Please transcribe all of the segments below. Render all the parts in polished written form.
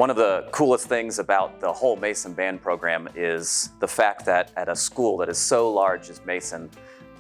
One of the coolest things about the whole Mason band program is the fact that at a school that is so large as Mason,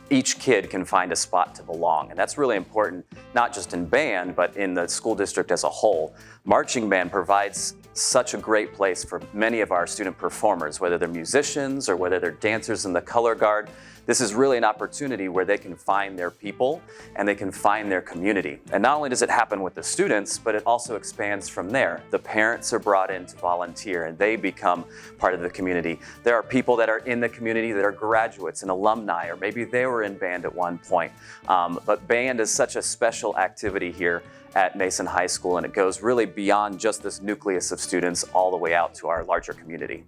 each kid can find a spot to belong. And that's really important, not just in band, but in the school district as a whole. Marching band provides such a great place for many of our student performers, whether they're musicians or whether they're dancers in the color guard. This is really an opportunity where they can find their people and they can find their community. And not only does it happen with the students, but it also expands from there. The parents are brought in to volunteer and they become part of the community. There are people that are in the community that are graduates and alumni, or maybe they were in band at one point. But band is such a special activity here at Mason High School, and it goes really beyond just this nucleus of students all the way out to our larger community.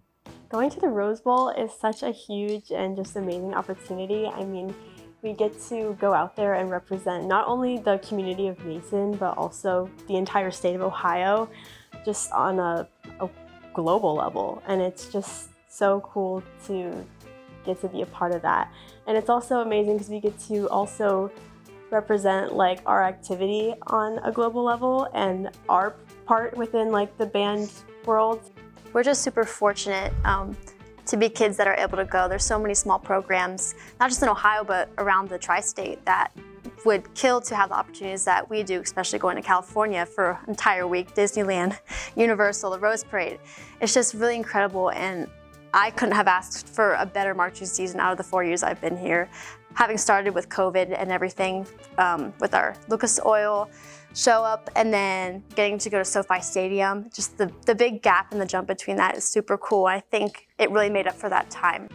Going to the Rose Bowl is such a huge and just amazing opportunity. I mean, we get to go out there and represent not only the community of Mason, but also the entire state of Ohio, just on a global level. And it's just so cool to get to be a part of that. And it's also amazing because we get to also represent like our activity on a global level and our part within like the band world. We're just super fortunate to be kids that are able to go. There's so many small programs, not just in Ohio, but around the tri-state that would kill to have the opportunities that we do, especially going to California for an entire week, Disneyland, Universal, the Rose Parade. It's just really incredible, and I couldn't have asked for a better marching season out of the 4 years I've been here. Having started with COVID and everything with our Lucas Oil show up and then getting to go to SoFi Stadium, just the big gap and the jump between that is super cool. I think it really made up for that time.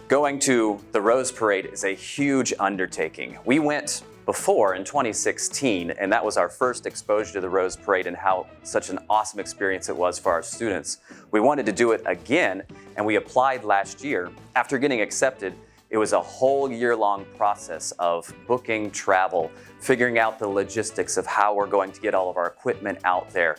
Going to the Rose Parade is a huge undertaking. We went before in 2016, and that was our first exposure to the Rose Parade and how such an awesome experience it was for our students. We wanted to do it again, and we applied last year. After getting accepted, it was a whole year-long process of booking travel, figuring out the logistics of how we're going to get all of our equipment out there,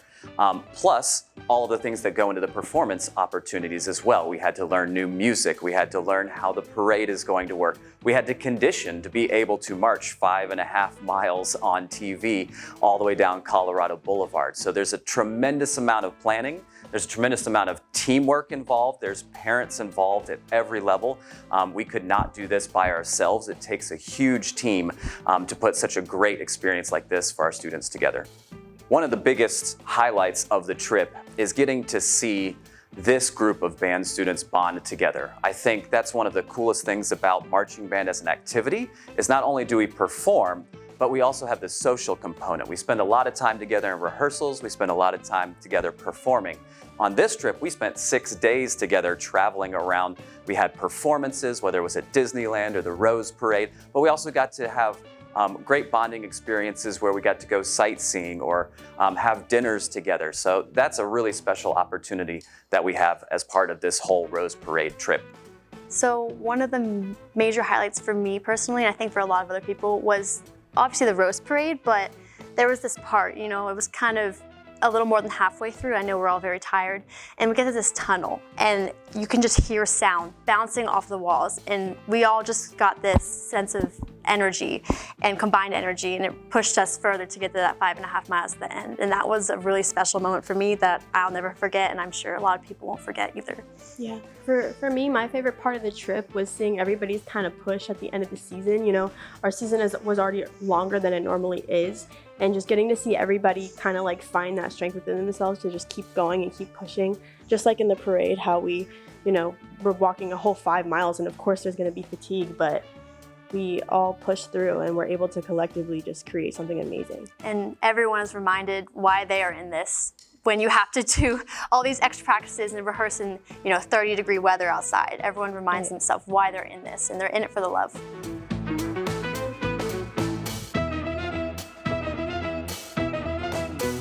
plus all of the things that go into the performance opportunities as well. We had to learn new music. We had to learn how the parade is going to work. We had to condition to be able to march 5.5 miles on TV all the way down Colorado Boulevard. So there's a tremendous amount of planning. There's a tremendous amount of teamwork involved. There's parents involved at every level. We could not do this by ourselves. It takes a huge team to put such a great experience like this for our students together. One of the biggest highlights of the trip is getting to see this group of band students bond together. I think that's one of the coolest things about marching band as an activity, is not only do we perform, but we also have the social component. We spend a lot of time together in rehearsals. We spend a lot of time together performing. On this trip, we spent 6 days together traveling around. We had performances, whether it was at Disneyland or the Rose Parade, but we also got to have great bonding experiences where we got to go sightseeing or have dinners together. So that's a really special opportunity that we have as part of this whole Rose Parade trip. So one of the major highlights for me personally, and I think for a lot of other people, was obviously the Rose Parade, but there was this part, you know, it was kind of a little more than halfway through. I know we're all very tired, and we get to this tunnel and you can just hear sound bouncing off the walls, and we all just got this sense of energy and combined energy, and it pushed us further to get to that 5.5 miles at the end. And that was a really special moment for me that I'll never forget, and I'm sure a lot of people won't forget either. Yeah, for me, my favorite part of the trip was seeing everybody's kind of push at the end of the season. You know, our season was already longer than it normally is, and just getting to see everybody kind of like find that strength within themselves to just keep going and keep pushing. Just like in the parade, how we, you know, we're walking a whole 5 miles, and of course there's going to be fatigue, but we all push through and we're able to collectively just create something amazing. And everyone is reminded why they are in this. When you have to do all these extra practices and rehearse in, you know, 30-degree weather outside, everyone reminds themselves why they're in this, and they're in it for the love.